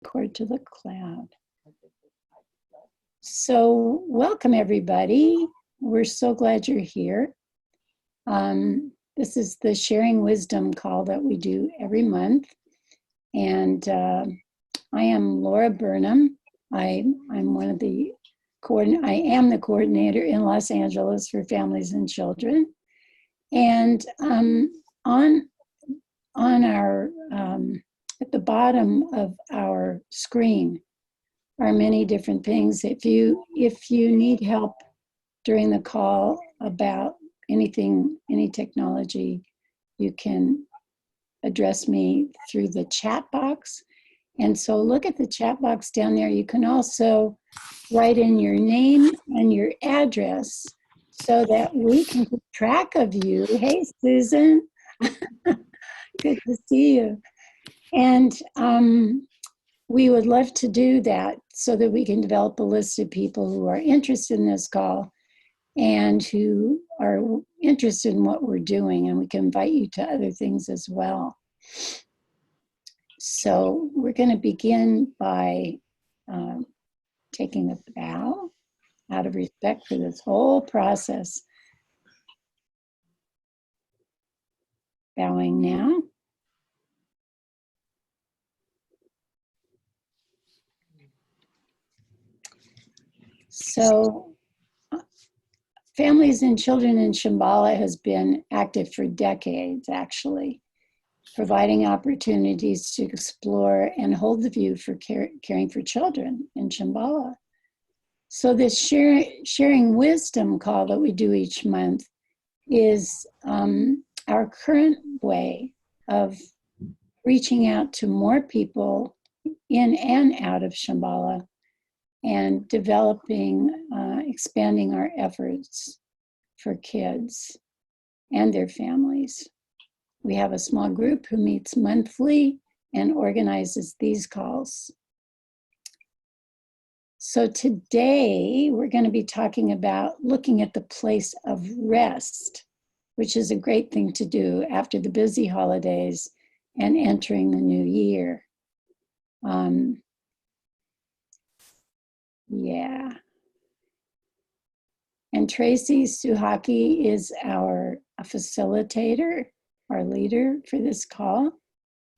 Record to the cloud. So welcome everybody. We're so glad you're here. This is the Sharing Wisdom call that we do every month. And I am Laura Burnham. I'm one of the I am the coordinator in Los Angeles for families and children. And on our at the bottom of our screen are many different things. If you need help during the call about anything, any technology, you can address me through the chat box. And so look at the chat box down there. You can also write in your name and your address so that we can keep track of you. Hey, Susan. Good to see you. And we would love to do that so that we can develop a list of people who are interested in this call and who are interested in what we're doing, and we can invite you to other things as well. So we're going to begin by taking a bow out of respect for this whole process. Bowing now. So Families and Children in Shambhala has been active for decades, actually, providing opportunities to explore and hold the view for caring for children in Shambhala. So this sharing wisdom call that we do each month is our current way of reaching out to more people in and out of Shambhala and developing, expanding our efforts for kids and their families. We have a small group who meets monthly and organizes these calls. So today we're going to be talking about looking at the place of rest, which is a great thing to do after the busy holidays and entering the new year. Yeah. And Tracy Suchocki is our facilitator, our leader for this call.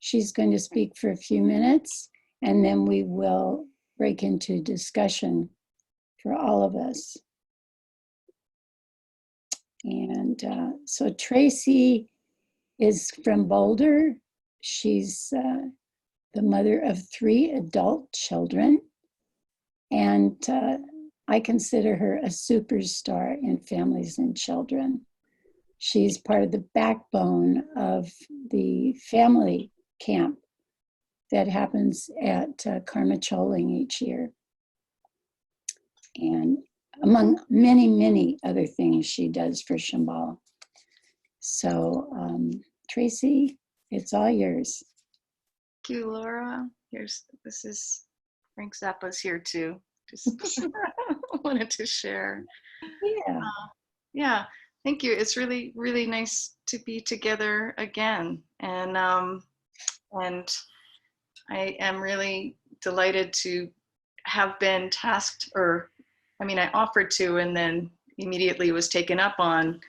She's going to speak for a few minutes, and then we will break into discussion for all of us. And so Tracy is from Boulder. She's the mother of 3 adult children. And I consider her a superstar in Families and Children. She's part of the backbone of the family camp that happens at Karma Choling each year. And among many, many other things she does for Shambhala. So Tracy, it's all yours. Thank you, Laura. This is Frank Zappa's here too. Just wanted to share. Yeah. Yeah, thank you. It's really, really nice to be together again. And I am really delighted to have been tasked, I offered to and then immediately was taken up on,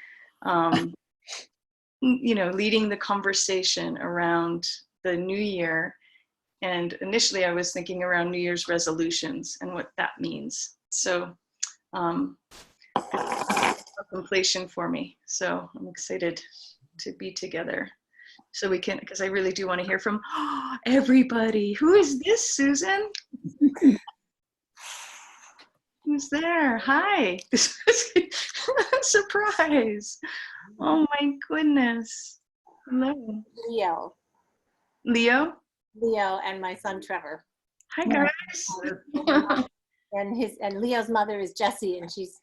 leading the conversation around the new year. And initially I was thinking around New Year's resolutions and what that means. So it's a completion for me. So I'm excited to be together. So we can, because I really do want to hear from everybody. Who is this, Susan? Who's there? Hi. Surprise. Oh my goodness. Hello. Leo. Leo? Leo and my son Trevor. Hi guys. And Leo's mother is Jessie, and she's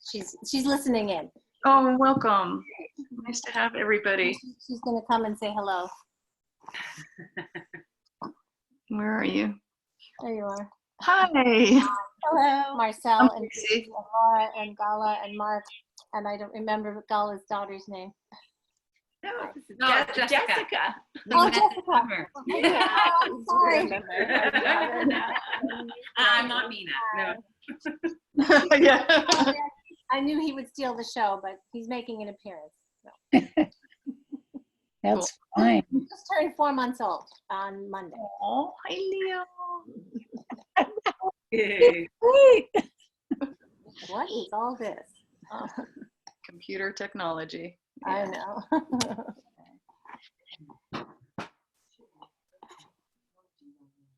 listening in. Oh, welcome. Nice to have everybody. She's gonna come and say hello. Where are you? There you are. Hi. Hello, Marcel and Tracy. Laura and Gala and Mark, and I don't remember Gala's daughter's name. No, this is No, Jessica. Jessica. Oh, met Jessica. the summer. Yeah. Oh, sorry. I'm not Mina. No. Yeah. I knew he would steal the show, but he's making an appearance. So. That's fine. He just turned 4 months old on Monday. Oh, hi, Leo. Great. What is all this? Oh, Computer technology. I know.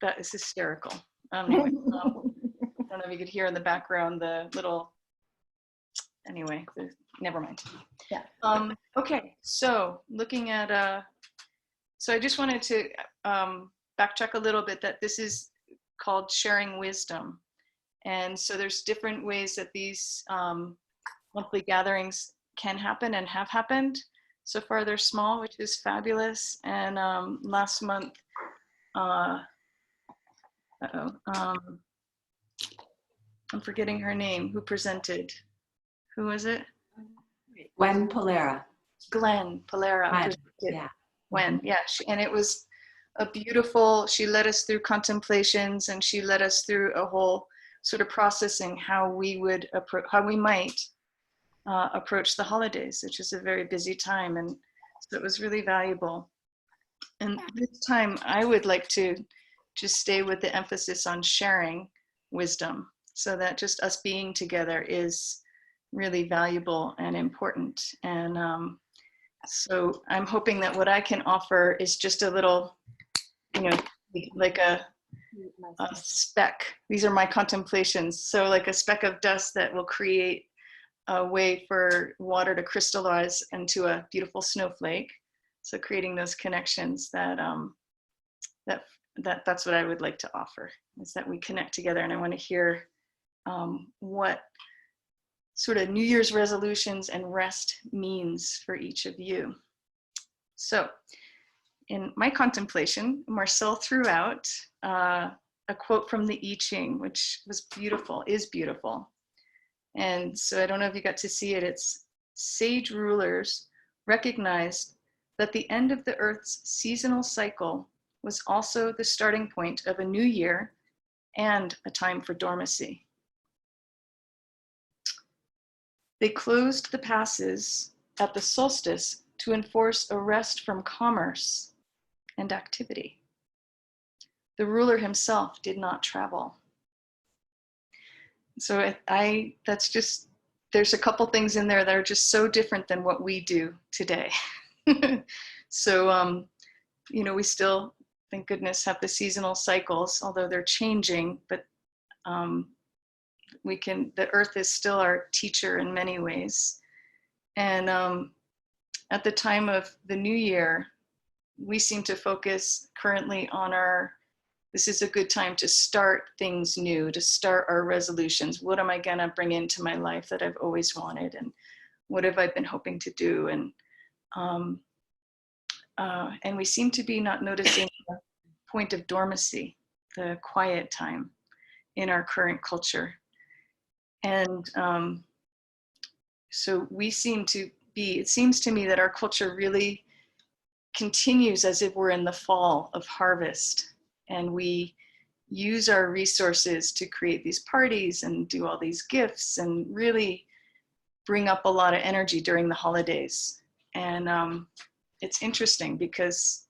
That is hysterical. Anyway, I don't know if you could hear in the background the little, anyway, never mind. Yeah. Okay, so looking at, so I just wanted to backtrack a little bit that this is called sharing wisdom. And so there's different ways that these monthly gatherings can happen and have happened. So far they're small, which is fabulous. And last month, I'm forgetting her name, who presented. Who was it? Gwen Polera. Glenn Polera presented. Yeah. Gwen, yeah. And it was a beautiful, she led us through contemplations, and she led us through a whole sort of processing how we would approach, how we might approach the holidays, which is a very busy time. And so it was really valuable. And this time I would like to just stay with the emphasis on sharing wisdom, so that just us being together is really valuable and important. And so I'm hoping that what I can offer is just a little, you know, like a speck. These are my contemplations. So like a speck of dust that will create a way for water to crystallize into a beautiful snowflake. So creating those connections that's what I would like to offer, is that we connect together. And I want to hear what sort of New Year's resolutions and rest means for each of you. So in my contemplation, Marcel threw out a quote from the I Ching, which was beautiful, is beautiful. And so I don't know if you got to see it. It's sage rulers recognized that the end of the Earth's seasonal cycle was also the starting point of a new year and a time for dormancy. They closed the passes at the solstice to enforce a rest from commerce and activity. The ruler himself did not travel. So that's just, there's a couple things in there that are just so different than what we do today. So, you know, we still, thank goodness, have the seasonal cycles, although they're changing, but the earth is still our teacher in many ways. And at the time of the new year, we seem to focus currently on this is a good time to start things new, to start our resolutions. What am I gonna bring into my life that I've always wanted? And what have I been hoping to do? And we seem to be not noticing the point of dormancy, the quiet time in our current culture. And so we seem to be, it seems to me that our culture really continues as if we're in the fall of harvest, and we use our resources to create these parties and do all these gifts and really bring up a lot of energy during the holidays. And it's interesting because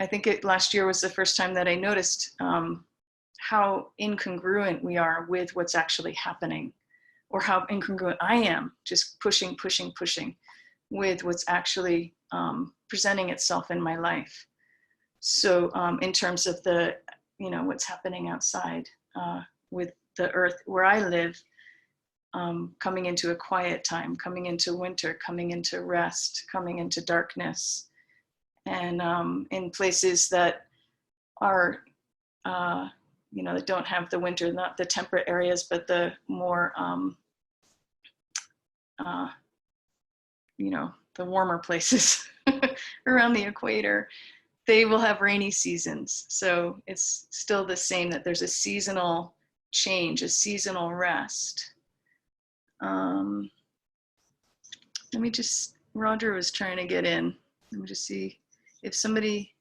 I think last year was the first time that I noticed how incongruent we are with what's actually happening, or how incongruent I am, just pushing with what's actually presenting itself in my life. So in terms of the, you know, what's happening outside with the earth where I live, coming into a quiet time, coming into winter, coming into rest, coming into darkness, and in places that are, you know, that don't have the winter, not the temperate areas, but the more, you know, the warmer places around the equator, they will have rainy seasons. So it's still the same, that there's a seasonal change, a seasonal rest. Let me just Roger was trying to get in. Let me just see if somebody,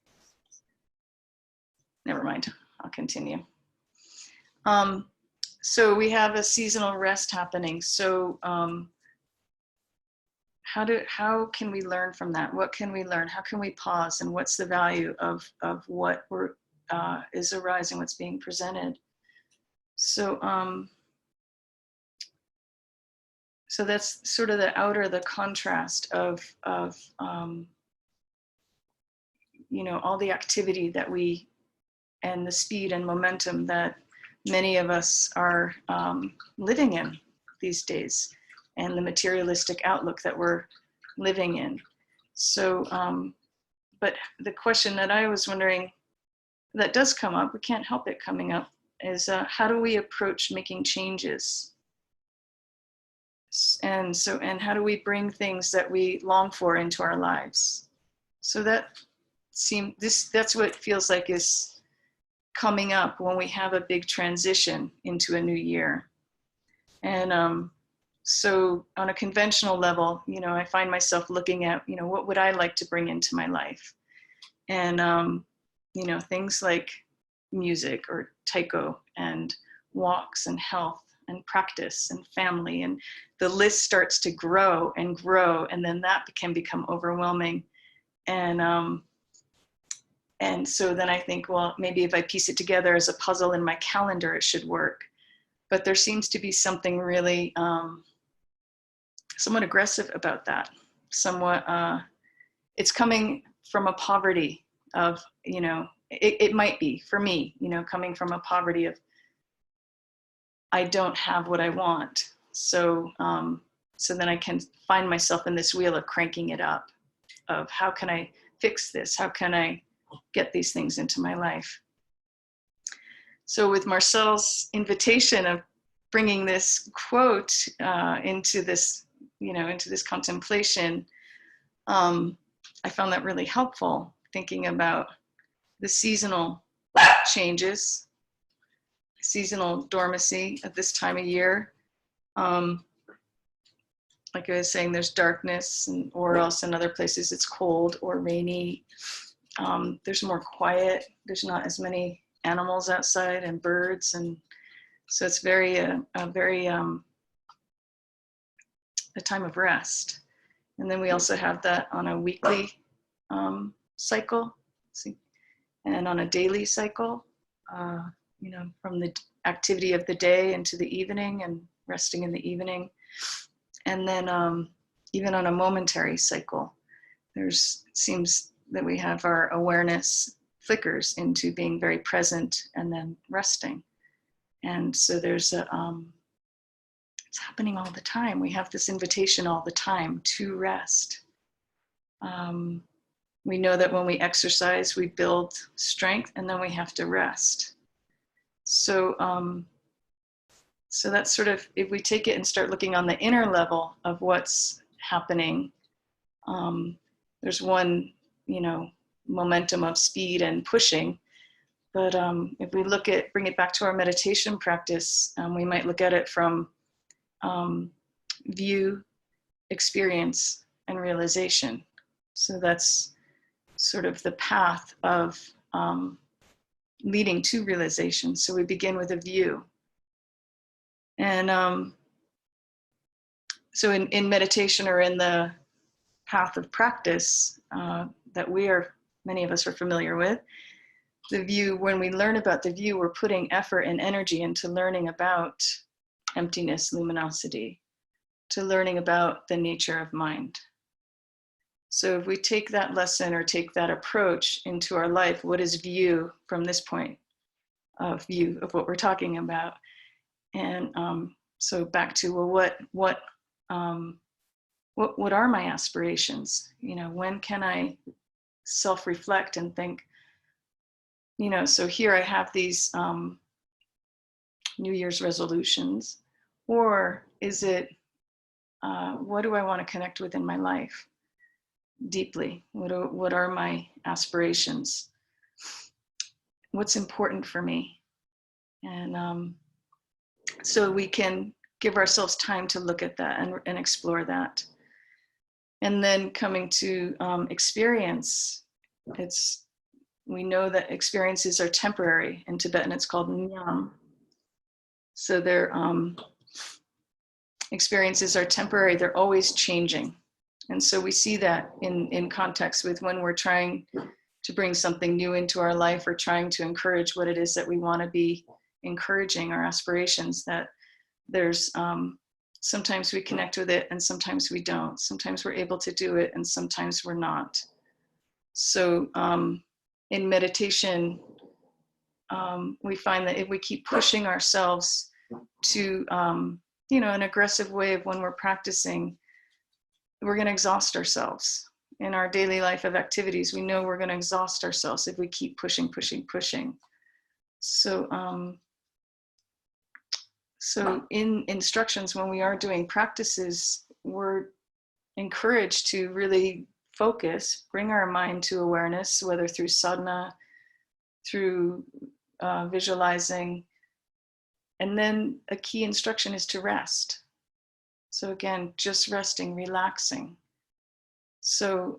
never mind, I'll continue. So we have a seasonal rest happening. So how can we learn from that? What can we learn? How can we pause? And what's the value of what is arising, what's being presented? So so that's sort of the contrast of you know, all the activity that we, and the speed and momentum that many of us are living in these days, and the materialistic outlook that we're living in. So, but the question that I was wondering that does come up, we can't help it coming up, is how do we approach making changes? And so, and how do we bring things that we long for into our lives? So that's what it feels like is coming up when we have a big transition into a new year. And so on a conventional level, you know, I find myself looking at, you know, what would I like to bring into my life? And, you know, things like music or taiko and walks and health and practice and family. And the list starts to grow and grow. And then that can become overwhelming. And so then I think, well, maybe if I piece it together as a puzzle in my calendar, it should work. But there seems to be something really somewhat aggressive about that. Somewhat, it's coming from a poverty of, you know, it might be for me, you know, coming from a poverty of, I don't have what I want. So, so then I can find myself in this wheel of cranking it up, of how can I fix this? How can I get these things into my life? So with Marcel's invitation of bringing this quote into this, you know, into this contemplation, I found that really helpful, thinking about the seasonal changes, seasonal dormancy at this time of year. Like I was saying, there's darkness, or else in other places it's cold or rainy. There's more quiet. There's not as many animals outside and birds, and so it's very a time of rest. And then we also have that on a weekly cycle, and on a daily cycle, you know, from the activity of the day into the evening and resting in the evening. And then even on a momentary cycle, it seems that we have our awareness flickers into being very present and then resting. And so there's it's happening all the time. We have this invitation all the time to rest. We know that when we exercise, we build strength, and then we have to rest. So, so that's sort of, if we take it and start looking on the inner level of what's happening, there's one, you know, momentum of speed and pushing. But if we bring it back to our meditation practice, we might look at it from view, experience, and realization. So that's sort of the path of leading to realization. So we begin with a view. And so in meditation, or in the path of practice that many of us are familiar with, the view, when we learn about the view, we're putting effort and energy into learning about emptiness, luminosity, to learning about the nature of mind. So if we take that lesson or take that approach into our life, what is view from this point of view of what we're talking about? And so back to, well, what are my aspirations? You know, when can I self-reflect and think, you know, so here I have these New Year's resolutions, or is it, what do I want to connect with in my life deeply? What are my aspirations? What's important for me? And so we can give ourselves time to look at that and explore that. And then coming to experience, we know that experiences are temporary. In Tibetan, it's called nyam. So their experiences are temporary. They're always changing. And so we see that in context with when we're trying to bring something new into our life or trying to encourage what it is that we want to be encouraging, our aspirations, that there's sometimes we connect with it and sometimes we don't. Sometimes we're able to do it and sometimes we're not. So in meditation, we find that if we keep pushing ourselves to, an aggressive way of when we're practicing, we're going to exhaust ourselves. In our daily life of activities, we know we're going to exhaust ourselves if we keep pushing. So, so in instructions, when we are doing practices, we're encouraged to really focus, bring our mind to awareness, whether through sadhana, through visualizing. And then a key instruction is to rest. So again, just resting, relaxing. So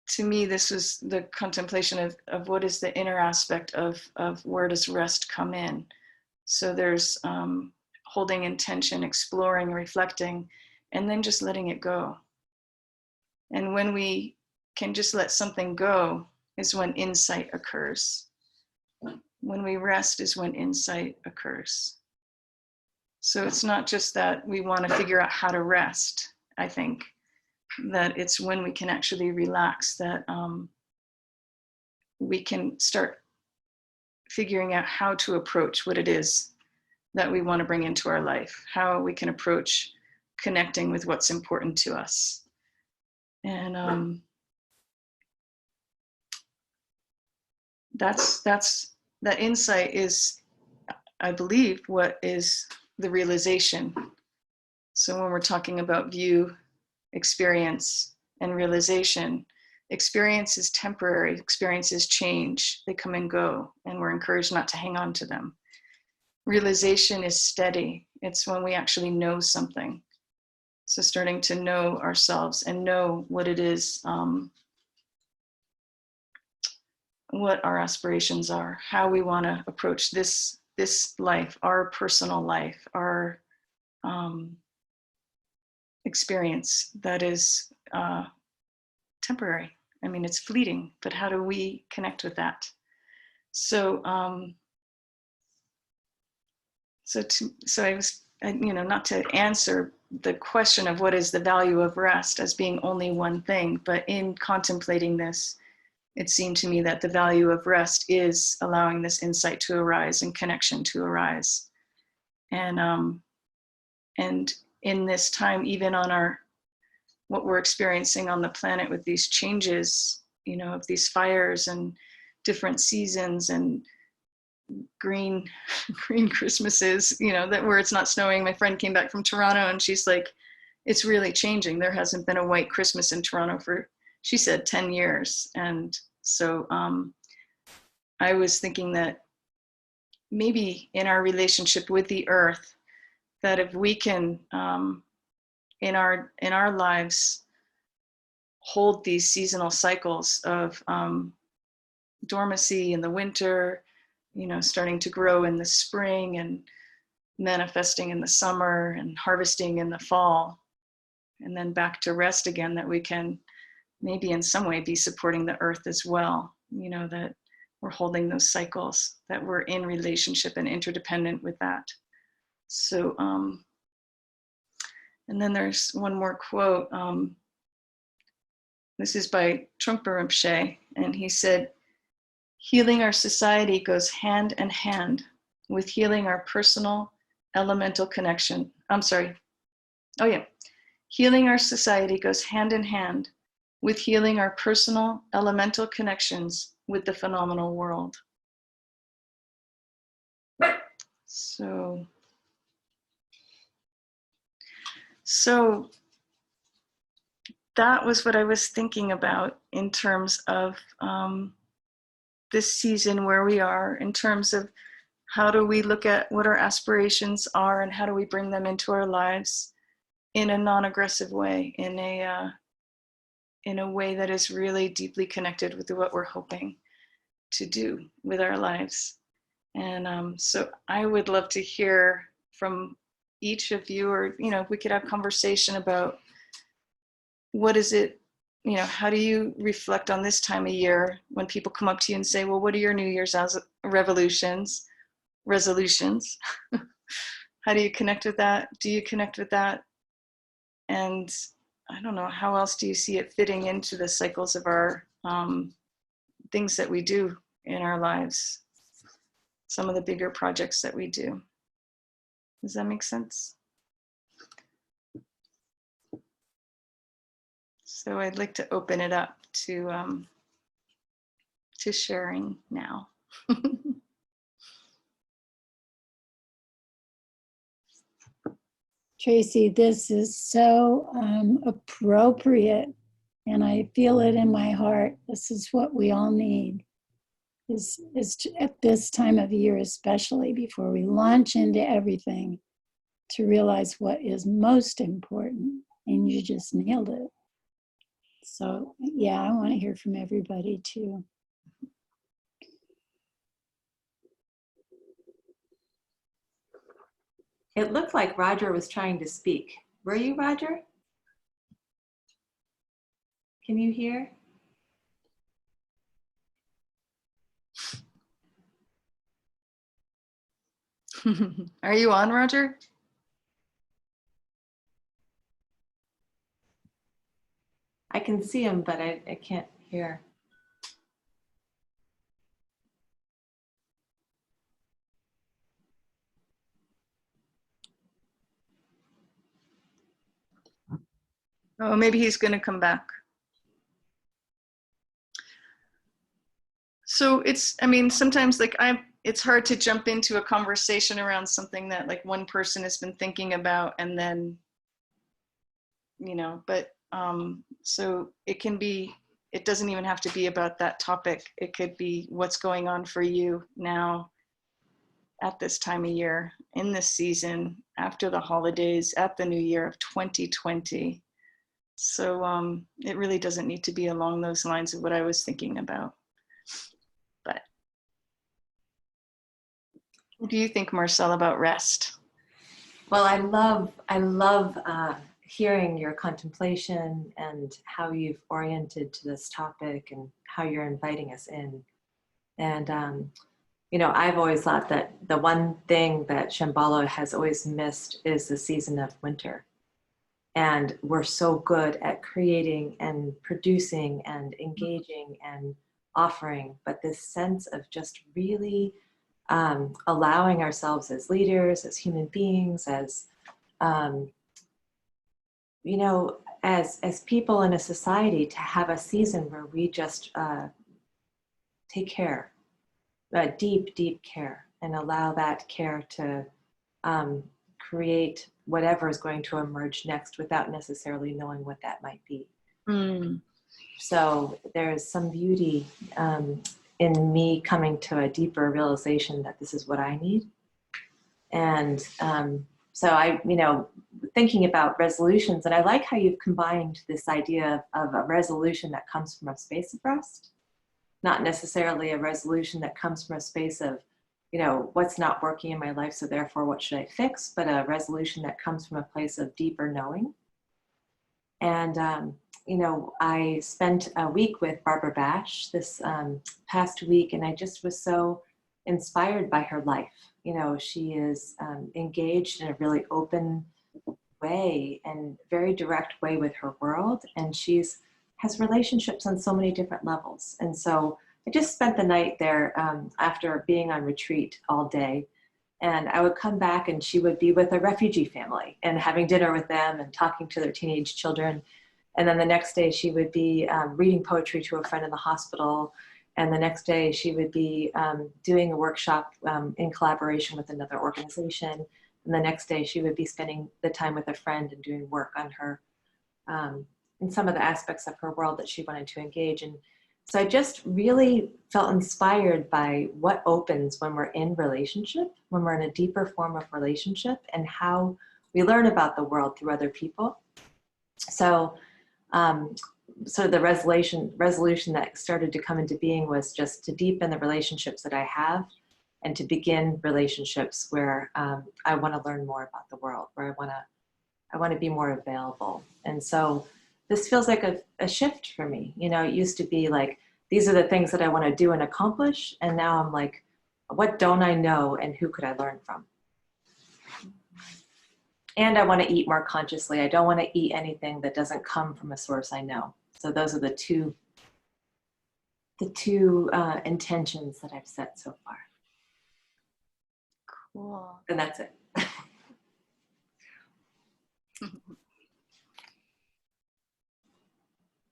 to me, this was the contemplation of what is the inner aspect of where does rest come in. So there's holding intention, exploring, reflecting, and then just letting it go. And when we can just let something go is when insight occurs. When we rest is when insight occurs. So it's not just that we want to figure out how to rest. I think that it's when we can actually relax that we can start figuring out how to approach what it is that we want to bring into our life, how we can approach connecting with what's important to us. And that insight is, I believe, what is the realization. So when we're talking about view, experience, and realization, experience is temporary, experiences change, they come and go, and we're encouraged not to hang on to them. Realization is steady. It's when we actually know something. So starting to know ourselves and know what it is, what our aspirations are, how we want to approach this life, our personal life, our experience that is temporary. I mean, it's fleeting, but how do we connect with that? So, so I was, not to answer the question of what is the value of rest as being only one thing, but in contemplating this, it seemed to me that the value of rest is allowing this insight to arise and connection to arise. And in this time, even on what we're experiencing on the planet with these changes, of these fires and different seasons and green Christmases, that where it's not snowing. My friend came back from Toronto and she's like, it's really changing. There hasn't been a white Christmas in Toronto for, she said, 10 years. And so I was thinking that maybe in our relationship with the earth, that if we can, in our lives, hold these seasonal cycles of dormancy in the winter, starting to grow in the spring and manifesting in the summer and harvesting in the fall, and then back to rest again, that we can maybe in some way be supporting the earth as well, that we're holding those cycles, that we're in relationship and interdependent with that. So, and then there's one more quote. This is by Trungpa Rinpoche, and he said, healing our society goes hand in hand with healing our personal elemental connection. Healing our society goes hand in hand with healing our personal elemental connections with the phenomenal world. So that was what I was thinking about in terms of this season where we are, in terms of how do we look at what our aspirations are and how do we bring them into our lives. in a non-aggressive way, in a way that is really deeply connected with what we're hoping to do with our lives. And so I would love to hear from each of you, or, you know, if we could have conversation about what is it, you know, how do you reflect on this time of year when people come up to you and say, well, what are your New Year's resolutions? How do you connect with that? Do you connect with that? And I don't know, how else do you see it fitting into the cycles of our things that we do in our lives? Some of the bigger projects that we do. Does that make sense? So I'd like to open it up to sharing now. Tracy, this is so appropriate, and I feel it in my heart. This is what we all need, is at this time of year, especially before we launch into everything, to realize what is most important. And you just nailed it. So yeah, I want to hear from everybody too. It looked like Roger was trying to speak. Were you, Roger? Can you hear? Are you on, Roger? I can see him, but I can't hear. Oh, maybe he's going to come back. So it's, I mean, sometimes like it's hard to jump into a conversation around something that like one person has been thinking about, and then, you know, but so it can be, it doesn't even have to be about that topic. It could be what's going on for you now at this time of year, in this season, after the holidays, at the new year of 2020. So it really doesn't need to be along those lines of what I was thinking about. But what do you think, Marcel, about rest? Well, I love hearing your contemplation and how you've oriented to this topic and how you're inviting us in. And you know, I've always thought that the one thing that Shambhala has always missed is the season of winter. And we're so good at creating and producing and engaging and offering, but this sense of just really allowing ourselves as leaders, as human beings, as you know, as people in a society, to have a season where we just take care, deep care, and allow that care to create whatever is going to emerge next without necessarily knowing what that might be. Mm. So there's some beauty in me coming to a deeper realization that this is what I need. And so I, you know, thinking about resolutions, and I like how you've combined this idea of a resolution that comes from a space of rest, not necessarily a resolution that comes from a space of, you know, what's not working in my life, so therefore what should I fix, but a resolution that comes from a place of deeper knowing. And, you know, I spent a week with Barbara Bash this past week, and I just was so inspired by her life. You know, she is engaged in a really open way and very direct way with her world, and has relationships on so many different levels. And so I just spent the night there after being on retreat all day, and I would come back and she would be with a refugee family and having dinner with them and talking to their teenage children. And then the next day she would be reading poetry to a friend in the hospital. And the next day she would be doing a workshop in collaboration with another organization. And the next day she would be spending the time with a friend and doing work on her, in some of the aspects of her world that she wanted to engage in. So I just really felt inspired by what opens when we're in relationship, when we're in a deeper form of relationship, and how we learn about the world through other people. So, so the resolution that started to come into being was just to deepen the relationships that I have, and to begin relationships where I want to learn more about the world, where I want to be more available. And so this feels like a shift for me. You know, it used to be like, these are the things that I want to do and accomplish. And now I'm like, what don't I know and who could I learn from? And I want to eat more consciously. I don't want to eat anything that doesn't come from a source I know. So those are the two intentions that I've set so far. Cool. And that's it.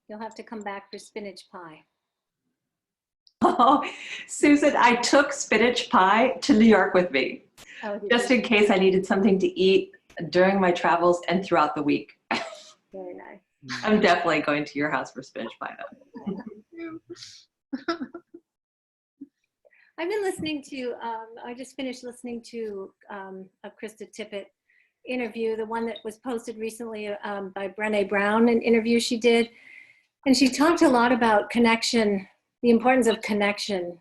You'll have to come back for spinach pie. Oh, Susan, I took spinach pie to New York with me, Oh, did just you? in case I needed something to eat during my travels and throughout the week. Very nice. I'm definitely going to your house for spinach pie though. I've been listening to, I just finished listening to a Krista Tippett interview, the one that was posted recently by Brené Brown, an interview she did. And she talked a lot about connection, the importance of connection.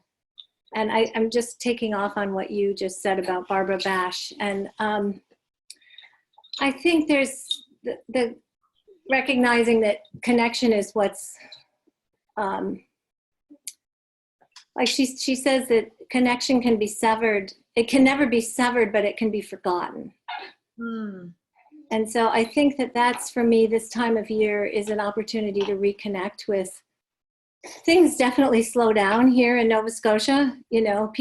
And I'm just taking off on what you just said about Barbara Bash. And I think there's the recognizing that connection is what's, like she says that connection can be severed. It can never be severed, but it can be forgotten. And so I think that that's, for me, this time of year is an opportunity to reconnect with. Things definitely slow down here in Nova Scotia. You know,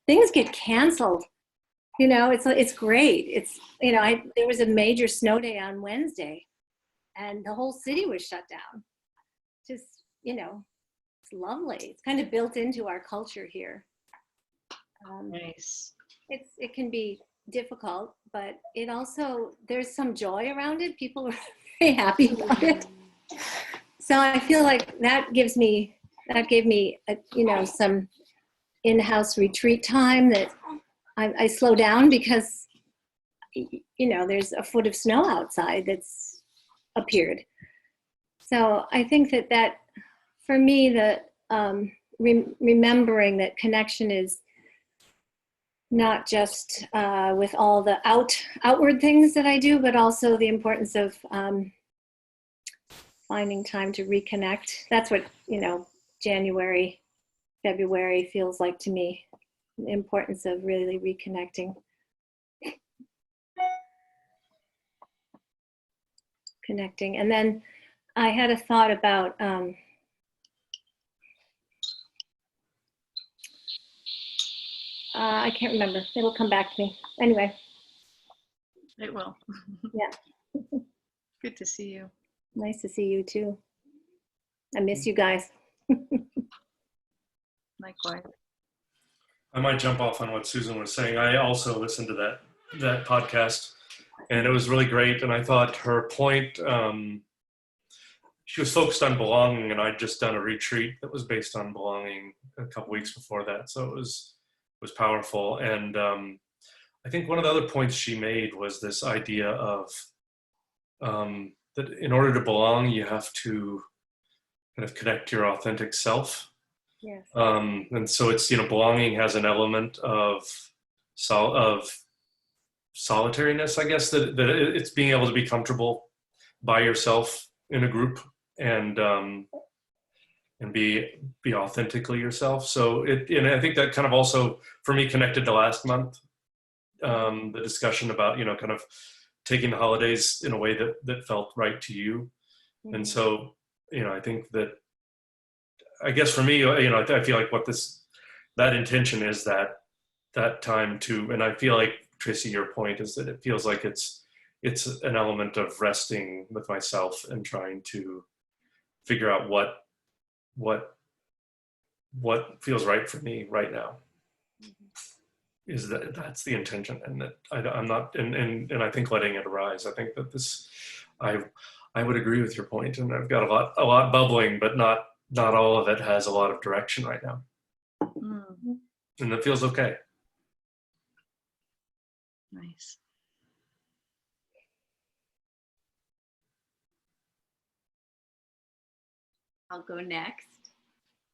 things get canceled. You know, it's great. It's, you know, there was a major snow day on Wednesday and the whole city was shut down. Just, you know, it's lovely. It's kind of built into our culture here. Nice. It can be difficult, but it also, there's some joy around it. People are very happy about it. So I feel like that gave me you know, some in-house retreat time that I slow down because, you know, there's a foot of snow outside that's appeared. So I think that for me, remembering that connection is not just with all the outward things that I do, but also the importance of finding time to reconnect. That's what, you know, January, February feels like to me. The importance of really reconnecting. Connecting. And then I had a thought about I can't remember. It'll come back to me. Anyway. It will. Yeah. Good to see you. Nice to see you too. I miss you guys. Likewise. I might jump off on what Susan was saying. I also listened to that podcast, and it was really great. And I thought her point, she was focused on belonging, and I'd just done a retreat that was based on belonging a couple weeks before that. So it was powerful. And I think one of the other points she made was this idea of that in order to belong, you have to kind of connect to your authentic self. Yes. And so it's, you know, belonging has an element of solitariness, I guess, that it's being able to be comfortable by yourself in a group and be authentically yourself. So and I think that kind of also for me connected to last month, the discussion about, you know, kind of taking the holidays in a way that felt right to you. Mm-hmm. And so, you know, I think that, I guess for me, you know, I feel like that intention is that time to, and I feel like, Tracy, your point is that it feels like it's an element of resting with myself and trying to figure out what feels right for me right now. Mm-hmm. Is that's the intention, and that I'm not, and I think letting it arise. I think that I would agree with your point, and I've got a lot bubbling, but not all of it has a lot of direction right now. Mm-hmm. And that feels okay. Nice. I'll go next.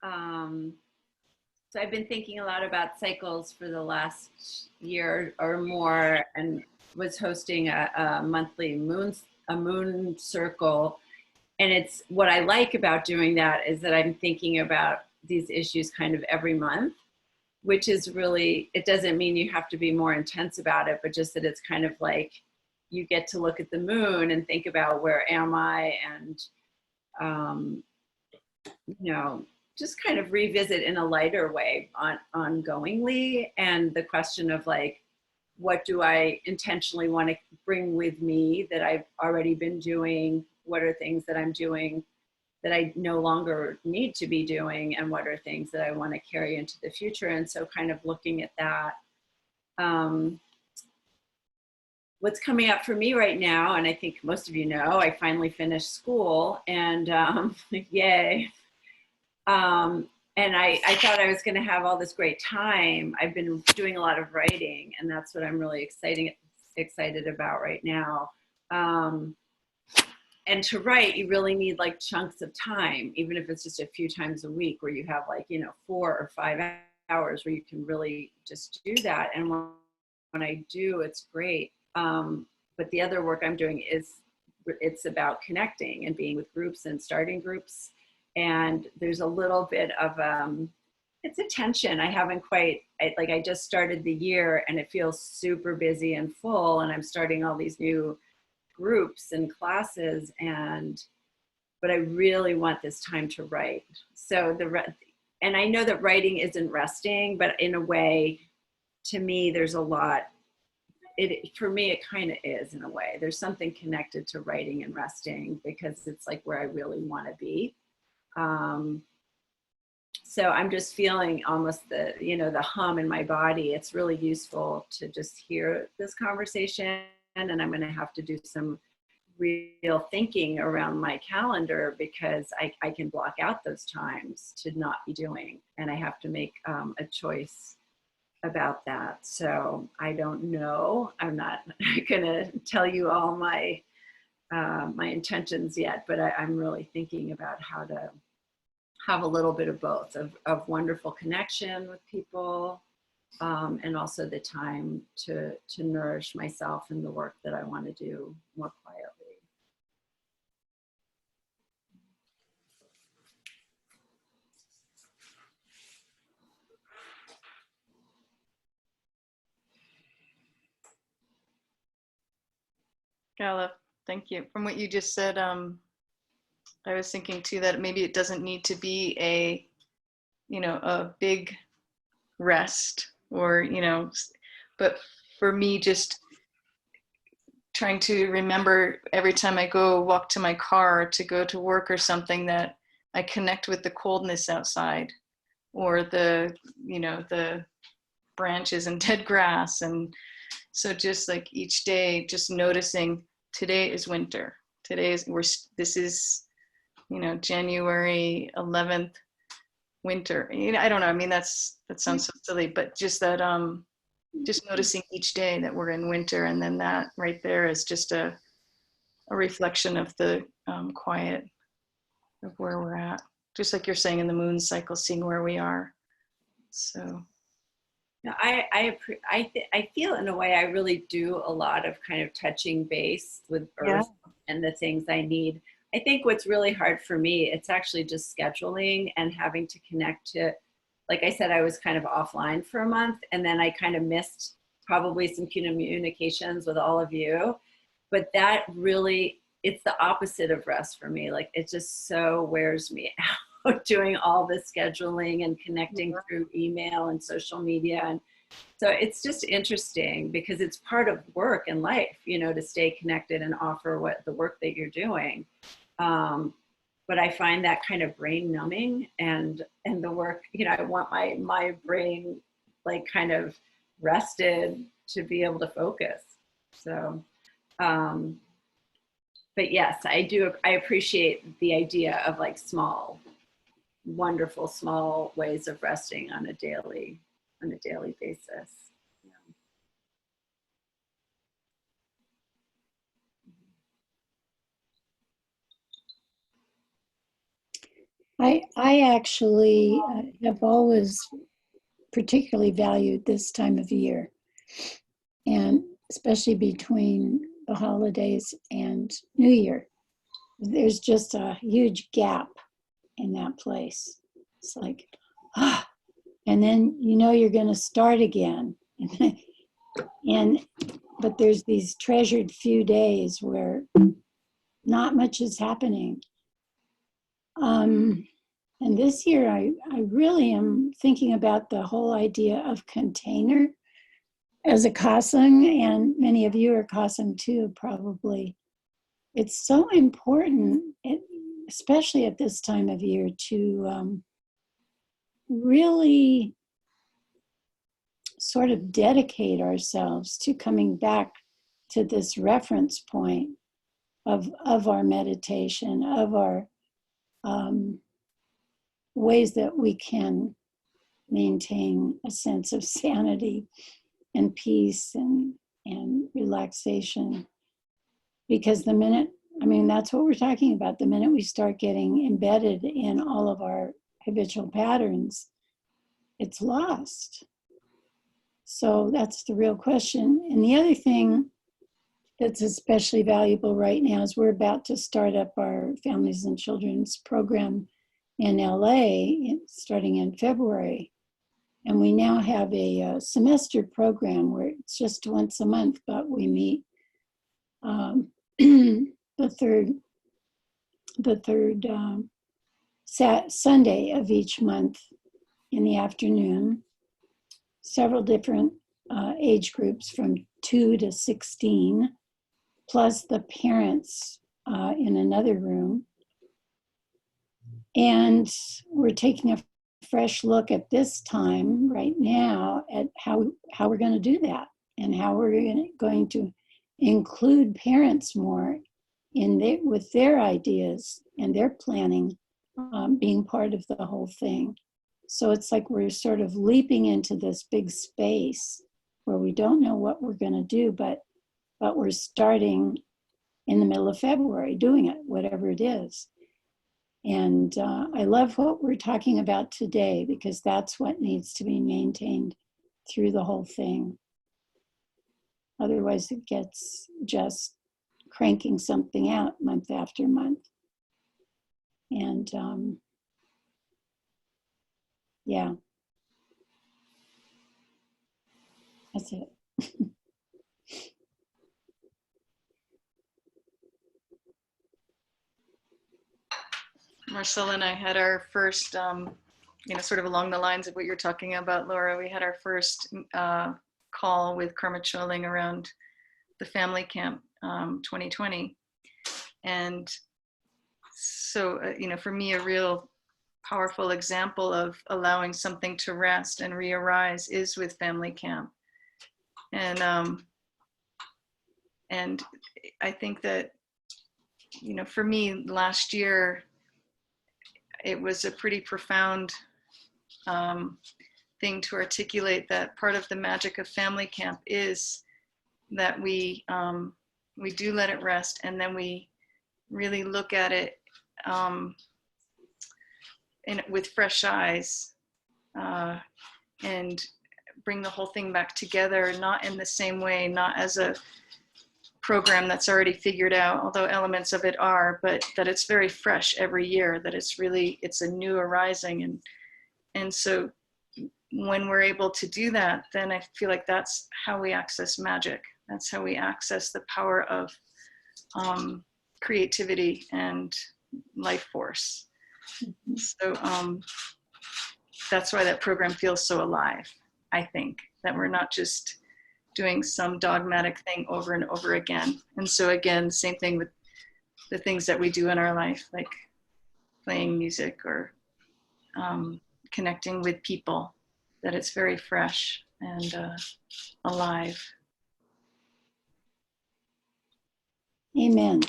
So I've been thinking a lot about cycles for the last year or more, and was hosting a monthly moon circle. And it's what I like about doing that is that I'm thinking about these issues kind of every month, which is really, it doesn't mean you have to be more intense about it, but just that it's kind of like you get to look at the moon and think about where am I, and you know, just kind of revisit in a lighter way ongoingly. And the question of like, what do I intentionally want to bring with me that I've already been doing? What are things that I'm doing that I no longer need to be doing? And what are things that I want to carry into the future? And so kind of looking at that. What's coming up for me right now, and I think most of you know, I finally finished school, and yay. And I thought I was going to have all this great time. I've been doing a lot of writing, and that's what I'm really excited about right now. And to write, you really need like chunks of time, even if it's just a few times a week where you have like, 4 or 5 hours where you can really just do that. And when I do, it's great. But the other work I'm doing it's about connecting and being with groups and starting groups. And there's a little bit of, it's a tension. I just started the year and it feels super busy and full, and I'm starting all these new groups and classes, but I really want this time to write. So and I know that writing isn't resting, but in a way, to me, there's a lot, for me, it kind of is in a way. There's something connected to writing and resting because it's like where I really want to be. So I'm just feeling almost the hum in my body. It's really useful to just hear this conversation, and I'm going to have to do some real thinking around my calendar because I can block out those times to not be doing, and I have to make a choice about that. So I don't know. I'm not going to tell you all my intentions yet, but I'm really thinking about how to have a little bit of both, of wonderful connection with people, and also the time to nourish myself in the work that I want to do more quietly. Gala, thank you. From what you just said, I was thinking too that maybe it doesn't need to be a big rest or, but for me, just trying to remember every time I go walk to my car to go to work or something that I connect with the coldness outside or the branches and dead grass. And so just like each day, just noticing today is winter. This is January 11th, winter. I don't know. I mean, that sounds so silly, but just that, just noticing each day that we're in winter, and then that right there is just a reflection of the quiet of where we're at. Just like you're saying in the moon cycle, seeing where we are. So. No, I feel in a way I really do a lot of kind of touching base with Earth and the things I need. I think what's really hard for me, it's actually just scheduling and having to connect to, like I said, I was kind of offline for a month, and then I kind of missed probably some communications with all of you. But that really, it's the opposite of rest for me. Like it just so wears me out doing all the scheduling and connecting through email and social media. And so it's just interesting because it's part of work and life, to stay connected and offer the work that you're doing. But I find that kind of brain numbing, and the work, I want my brain like kind of rested to be able to focus. So, but yes, I appreciate the idea of like wonderful small ways of resting on a daily basis. I actually have always particularly valued this time of year, and especially between the holidays and New Year. There's just a huge gap in that place. It's like, and then you know you're going to start again. But there's these treasured few days where not much is happening. And this year, I really am thinking about the whole idea of container as a Kasang, and many of you are Kasang too, probably. It's so important, especially at this time of year, to really sort of dedicate ourselves to coming back to this reference point of our meditation, of our ways that we can maintain a sense of sanity and peace and relaxation. Because the minute, that's what we're talking about, the minute we start getting embedded in all of our habitual patterns, it's lost. So that's the real question. And the other thing that's especially valuable right now is we're about to start up our Families and Children's program in LA starting in February. And we now have a semester program where it's just once a month, but we meet the third Sunday of each month in the afternoon. Several different age groups from 2 to 16, plus the parents in another room. And we're taking a fresh look at this time right now at how we're going to do that, and how we're going to include parents more with their ideas and their planning, being part of the whole thing. So it's like we're sort of leaping into this big space where we don't know what we're going to do, but we're starting in the middle of February doing it, whatever it is. And I love what we're talking about today, because that's what needs to be maintained through the whole thing. Otherwise, it gets just cranking something out month after month. And yeah, that's it. Marcella and I had our first, sort of along the lines of what you're talking about, Laura, we had our first call with Karma Choling around the family camp 2020. And so, for me, a real powerful example of allowing something to rest and re-arise is with family camp. And I think that, for me last year, it was a pretty profound thing to articulate that part of the magic of family camp is that we do let it rest, and then we really look at it with fresh eyes and bring the whole thing back together, not in the same way, not as a program that's already figured out, although elements of it are, but that it's very fresh every year, that it's a new arising. And so when we're able to do that, then I feel like that's how we access magic. That's how we access the power of creativity and life force. So that's why that program feels so alive, I think, that we're not just doing some dogmatic thing over and over again. And so again, same thing with the things that we do in our life, like playing music or connecting with people, that it's very fresh and alive. Amen.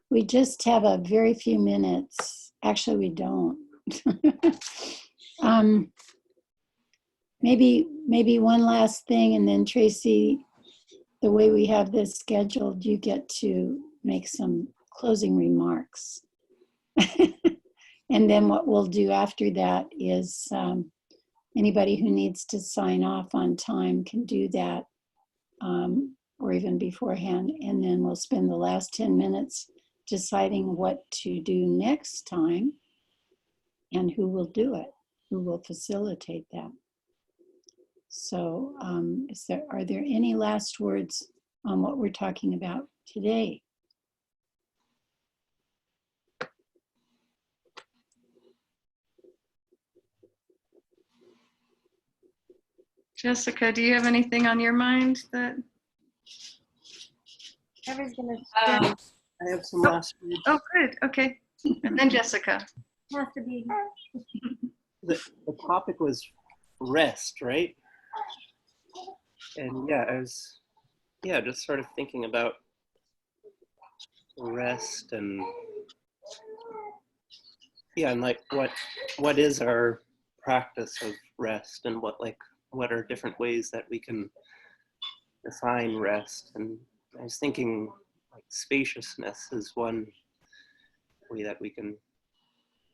We just have a very few minutes. Actually, we don't. Maybe one last thing, and then Tracy, the way we have this scheduled, you get to make some closing remarks. And then what we'll do after that is anybody who needs to sign off on time can do that, or even beforehand. And then we'll spend the last 10 minutes deciding what to do next time and who will do it, who will facilitate that. So are there any last words on what we're talking about today? Jessica, do you have anything on your mind that? Trevor's gonna I have some last words. Oh, good. Okay. And then Jessica. has to be. The topic was rest, right? And yeah, I was just sort of thinking about rest and like what is our practice of rest, and what are different ways that we can define rest. And I was thinking like spaciousness is one way that we can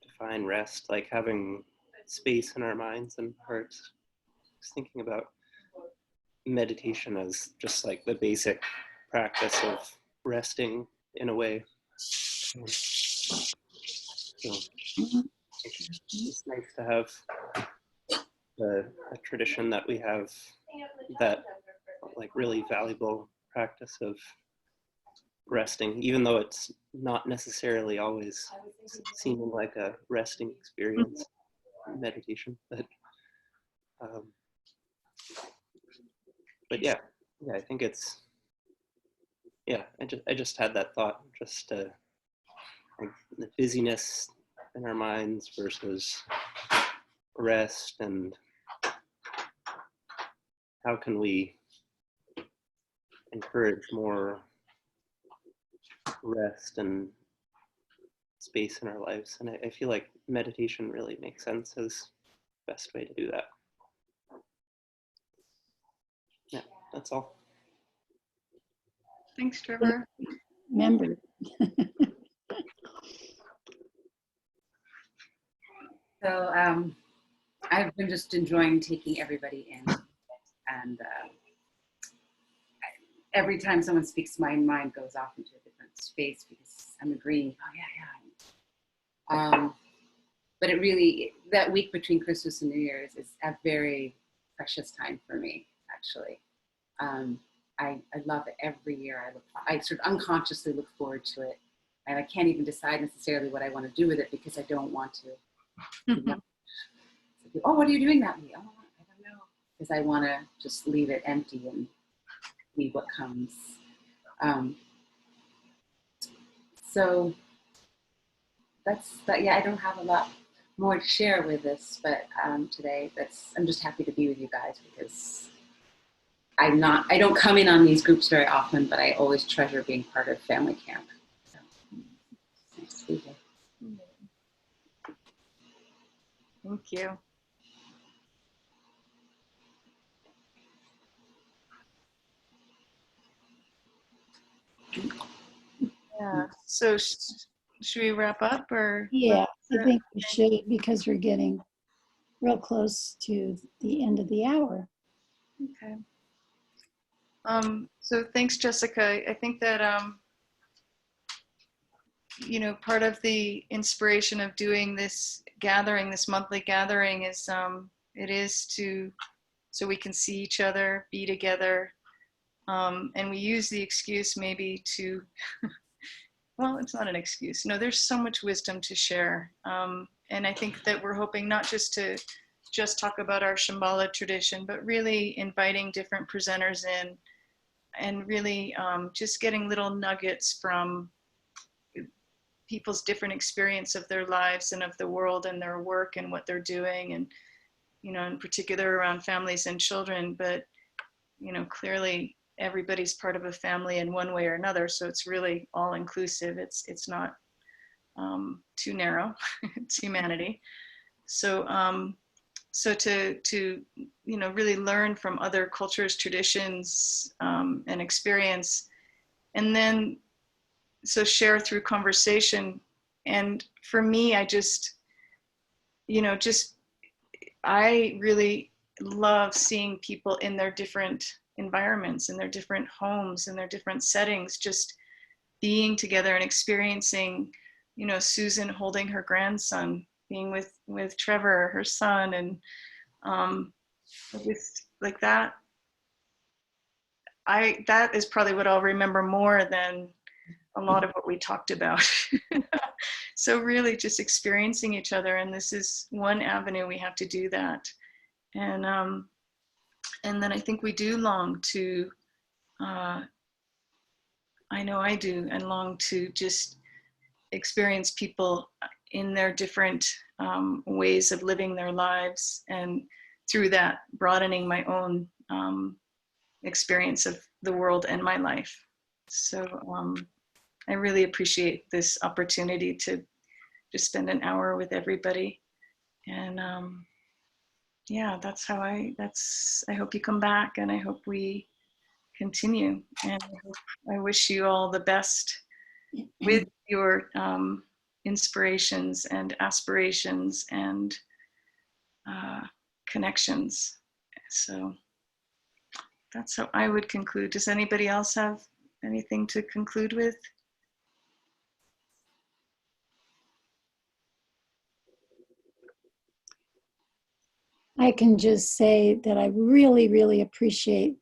define rest, like having space in our minds and hearts. I was thinking about meditation as just like the basic practice of resting in a way. So it's nice to have a tradition that we have, that like really valuable practice of resting, even though it's not necessarily always seeming like a resting experience, meditation. But yeah, I think it's, I just had that thought, just like the busyness in our minds versus rest, and how can we encourage more rest and space in our lives. And I feel like meditation really makes sense as the best way to do that. Yeah, that's all. Thanks, Trevor. Member. So I've been just enjoying taking everybody in, and every time someone speaks, my mind goes off into a different space because I'm agreeing. Oh yeah. But it really, that week between Christmas and New Year's is a very precious time for me, actually. I love it every year. I sort of unconsciously look forward to it, and I can't even decide necessarily what I want to do with it because I don't want to. Oh, what are you doing that week? Oh, I don't know, because I want to just leave it empty and see what comes. So that's that. Yeah, I don't have a lot more to share with this, but today, I'm just happy to be with you guys because I don't come in on these groups very often, but I always treasure being part of family camp. So, nice to be here. Thank you. Yeah. So should we wrap up, or? Yeah, I think we should, because we're getting real close to the end of the hour. Okay. So thanks, Jessica. I think that, part of the inspiration of doing this gathering, this monthly gathering, is so we can see each other, be together. And we use the excuse maybe to, well, it's not an excuse. No, there's so much wisdom to share. And I think that we're hoping not just to just talk about our Shambhala tradition, but really inviting different presenters in, and really just getting little nuggets from people's different experience of their lives and of the world and their work and what they're doing, and in particular around families and children. But clearly everybody's part of a family in one way or another, so it's really all inclusive. It's not too narrow. It's humanity. So to really learn from other cultures, traditions, and experience, and then so share through conversation. And for me, I just, I really love seeing people in their different environments, in their different homes, in their different settings, just being together and experiencing, Susan holding her grandson, being with Trevor, her son, and just like that. That is probably what I'll remember more than a lot of what we talked about. So really just experiencing each other, and this is one avenue we have to do that. And then I think we do long to, I know I do, and long to just experience people in their different ways of living their lives, and through that broadening my own experience of the world and my life. So I really appreciate this opportunity to just spend an hour with everybody. And yeah, I hope you come back, and I hope we continue. And I wish you all the best with your inspirations and aspirations and connections. So that's how I would conclude. Does anybody else have anything to conclude with? I can just say that I really, really appreciate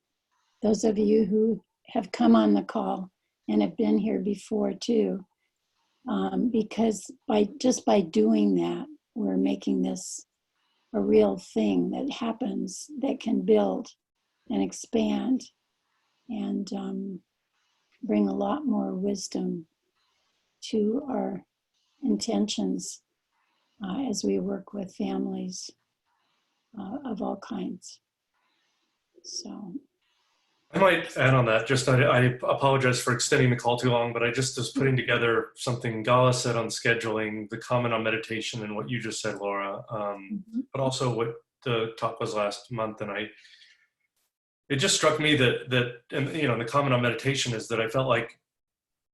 those of you who have come on the call and have been here before too, because by doing that, we're making this a real thing that happens, that can build and expand and bring a lot more wisdom to our intentions as we work with families of all kinds. So I might add on that, just I apologize for extending the call too long, but I just was putting together something Gala said on scheduling, the comment on meditation, and what you just said, Laura, but also what the talk was last month. And it just struck me that and the comment on meditation is that I felt like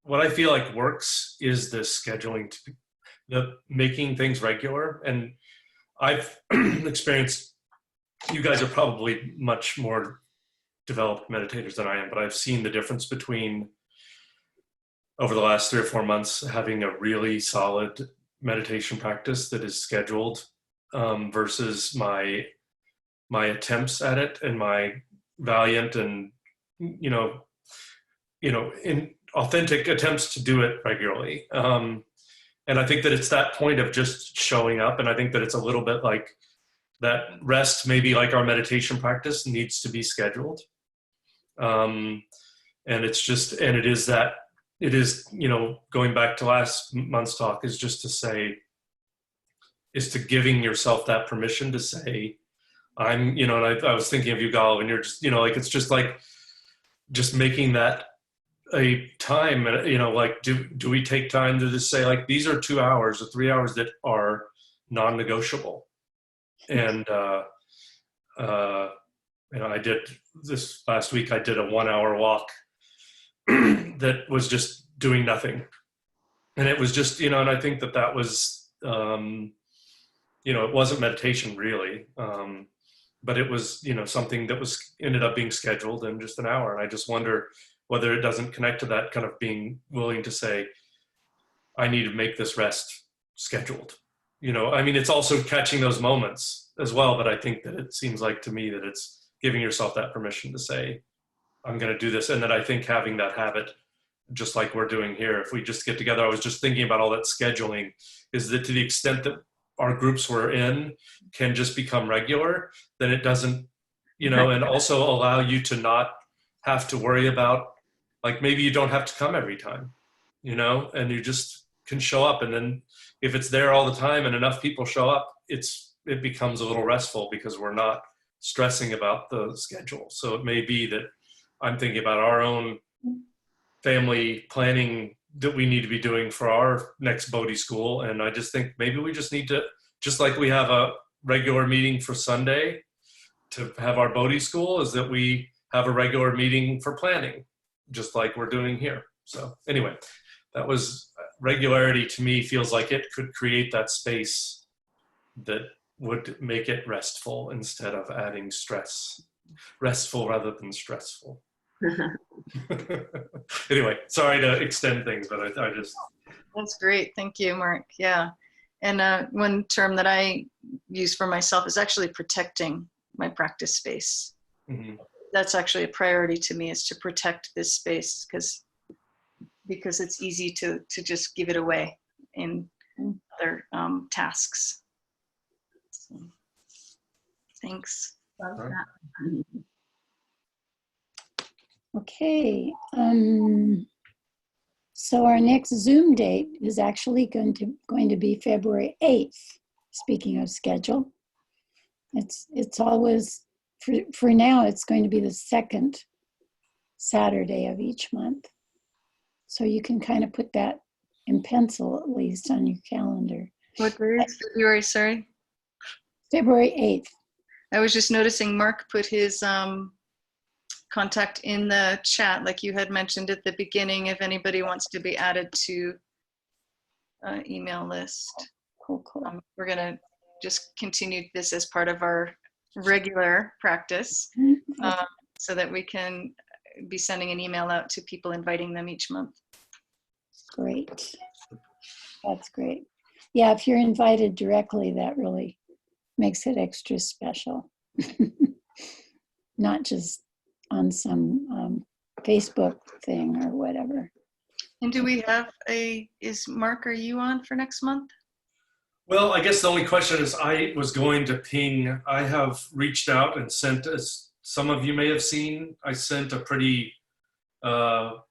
what I feel like works is the scheduling, the making things regular. And I've experienced, you guys are probably much more developed meditators than I am, but I've seen the difference between, over the last 3 or 4 months, having a really solid meditation practice that is scheduled versus my attempts at it and my valiant and in authentic attempts to do it regularly. And I think that it's that point of just showing up, and I think that it's a little bit like that rest, maybe like our meditation practice, needs to be scheduled. And it's just, and it is that, it is, going back to last month's talk, is just to say, is to giving yourself that permission to say, I'm, and I was thinking of you, Gal, and you're just, like, it's just like, just making that a time, like, do we take time to just say, like, these are 2 hours or 3 hours that are non-negotiable. And, I did this last week, I did a 1 hour walk that was just doing nothing. And it was just, and I think that was, it wasn't meditation really. But it was, something that was ended up being scheduled in just an hour. And I just wonder whether it doesn't connect to that kind of being willing to say, I need to make this rest scheduled. It's also catching those moments as well. But I think that it seems like to me that it's giving yourself that permission to say, I'm going to do this. And then I think having that habit, just like we're doing here, if we just get together, I was just thinking about all that scheduling, is that to the extent that our groups we're in can just become regular, then it doesn't, and also allow you to not have to worry about, like, maybe you don't have to come every time, and you just can show up. And then if it's there all the time and enough people show up, it becomes a little restful because we're not stressing about the schedule. So it may be that I'm thinking about our own family planning that we need to be doing for our next Bodhi school. And I just think maybe we just need to, just like we have a regular meeting for Sunday to have our Bodhi school, is that we have a regular meeting for planning, just like we're doing here. So anyway, that was regularity to me feels like it could create that space that would make it restful instead of adding stress. Restful rather than stressful. Anyway, sorry to extend things, but I just. That's great. Thank you, Mark. Yeah. And one term that I use for myself is actually protecting my practice space. Mm-hmm. That's actually a priority to me, is to protect this space, because it's easy to just give it away in other tasks. So, thanks. Okay. So our next Zoom date is actually going to be February 8th. Speaking of schedule, it's always for now. It's going to be the second Saturday of each month. So you can kind of put that in pencil, at least, on your calendar. What day is February? Sorry. February 8th. I was just noticing Mark put his contact in the chat, like you had mentioned at the beginning, if anybody wants to be added to email list. Cool. We're going to just continue this as part of our regular practice, so that we can be sending an email out to people, inviting them each month. Great. That's great. Yeah, if you're invited directly, that really makes it extra special. Not just on some Facebook thing or whatever. And do we have is Mark, are you on for next month? Well, I guess the only question is, I was going to ping. I have reached out and sent, as some of you may have seen, I sent a pretty long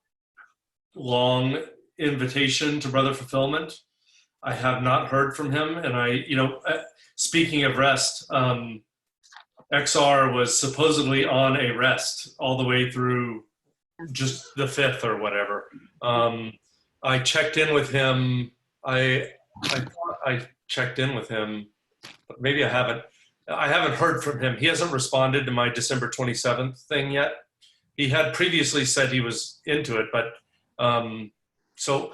invitation to Brother Fulfillment. I have not heard from him, and speaking of rest, XR was supposedly on a rest all the way through just the 5th or whatever. I checked in with him. I thought I checked in with him, but maybe I haven't. I haven't heard from him. He hasn't responded to my December 27th thing yet. He had previously said he was into it, but so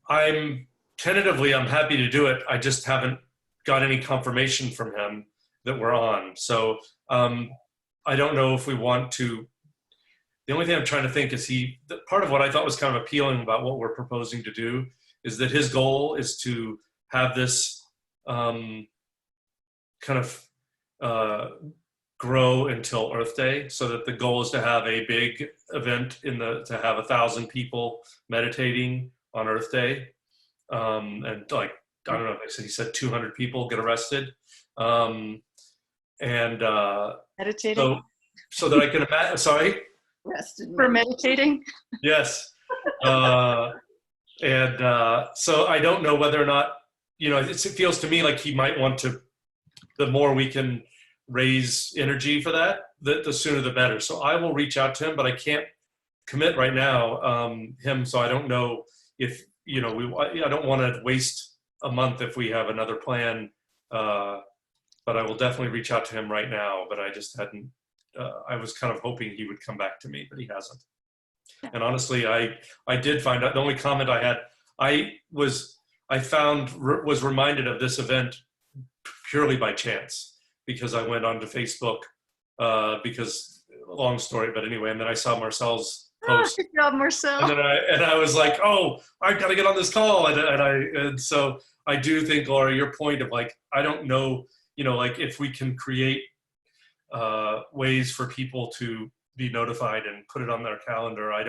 I'm happy to do it. I just haven't got any confirmation from him that we're on. So I don't know if we want to. The only thing I'm trying to think is part of what I thought was kind of appealing about what we're proposing to do is that his goal is to have this kind of grow until Earth Day, so that the goal is to have a big event to have 1,000 people meditating on Earth Day. And like, I don't know, he said 200 people get arrested. Meditating? So that I can imagine, sorry? For meditating? Yes. So I don't know whether or not, it feels to me like he might want to, the more we can raise energy for that, the sooner the better. So I will reach out to him, but I can't commit right now, so I don't know if, I don't want to waste a month if we have another plan, but I will definitely reach out to him right now, but I just hadn't, I was kind of hoping he would come back to me, but he hasn't. And honestly, I did find out, the only comment I had, was reminded of this event purely by chance, because I went onto Facebook, because, long story, but anyway, and then I saw Marcel's post. Good job, Marcel. And I was like, oh, I gotta get on this call. And so I do think, Laura, your point of like, I don't know, like if we can create ways for people to be notified and put it on their calendar. I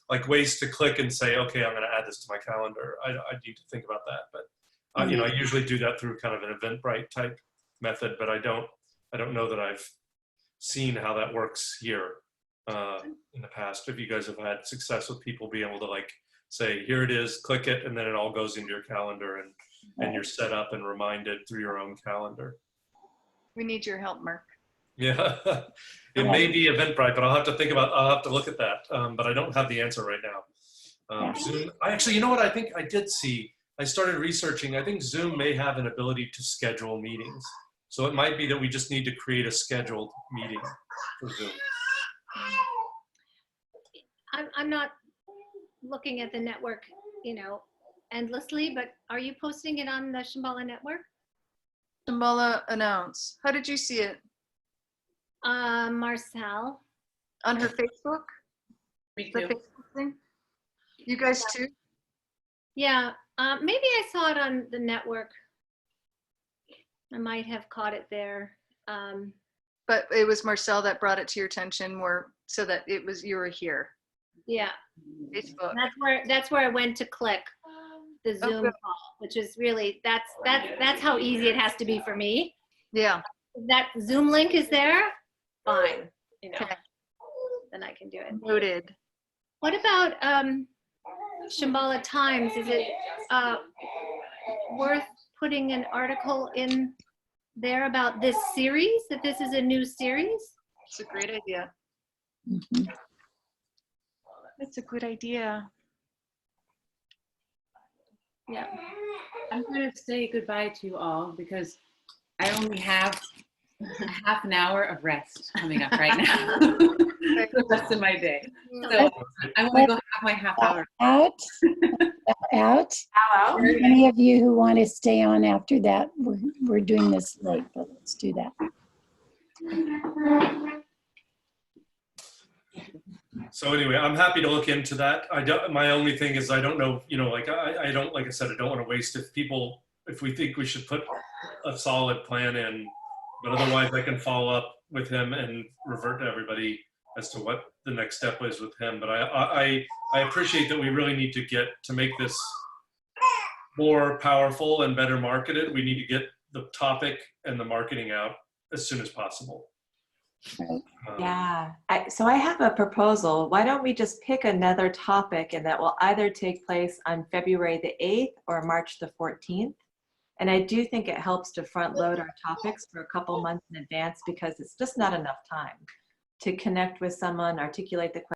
like ways to click and say, okay, I'm going to add this to my calendar. I need to think about that, but I usually do that through kind of an Eventbrite type method, but I don't know that I've seen how that works here in the past. If you guys have had success with people being able to like say, here it is, click it, and then it all goes into your calendar, and you're set up and reminded through your own calendar. We need your help, Mark. Yeah, it may be Eventbrite, but I'll have to look at that. But I don't have the answer right now. Zoom, you know what? I think I did see, I started researching, I think Zoom may have an ability to schedule meetings. So it might be that we just need to create a scheduled meeting for Zoom. I'm not looking at the network, endlessly, but are you posting it on the Shambhala network? Shambhala announce. How did you see it? Marcel. On her Facebook? Me The too. Facebook thing? You guys too? Yeah, maybe I saw it on the network. I might have caught it there. But it was Marcel that brought it to your attention more so that you were here. Yeah, Facebook. that's where I went to click the Zoom good. call, which is really that's how easy it has to be for me. Yeah. If that Zoom link is there, fine, Okay. then I can do it. Noted. What about Shambhala Times? Is it worth putting an article in there about this series, that this is a new series? It's a great idea. Mhm. That's a good idea. Yeah. I'm going to say goodbye to you all because I only have a half an hour of rest coming up right now for the rest of my day. So I'm going to go have my half hour. Out. Hello. Any of you who want to stay on after that, we're doing this late, but let's do that. So anyway, I'm happy to look into that. My only thing is I don't know, like I don't, like I said, I don't want to waste if we think we should put a solid plan in, but otherwise I can follow up with him and revert to everybody as to what the next step is with him. But I appreciate that we really need to make this more powerful and better marketed. We need to get the topic and the marketing out as soon as possible. Right. Yeah. So I have a proposal. Why don't we just pick another topic, and that will either take place on February the 8th or March the 14th. And I do think it helps to front load our topics for a couple months in advance, because it's just not enough time to connect with someone, articulate the question.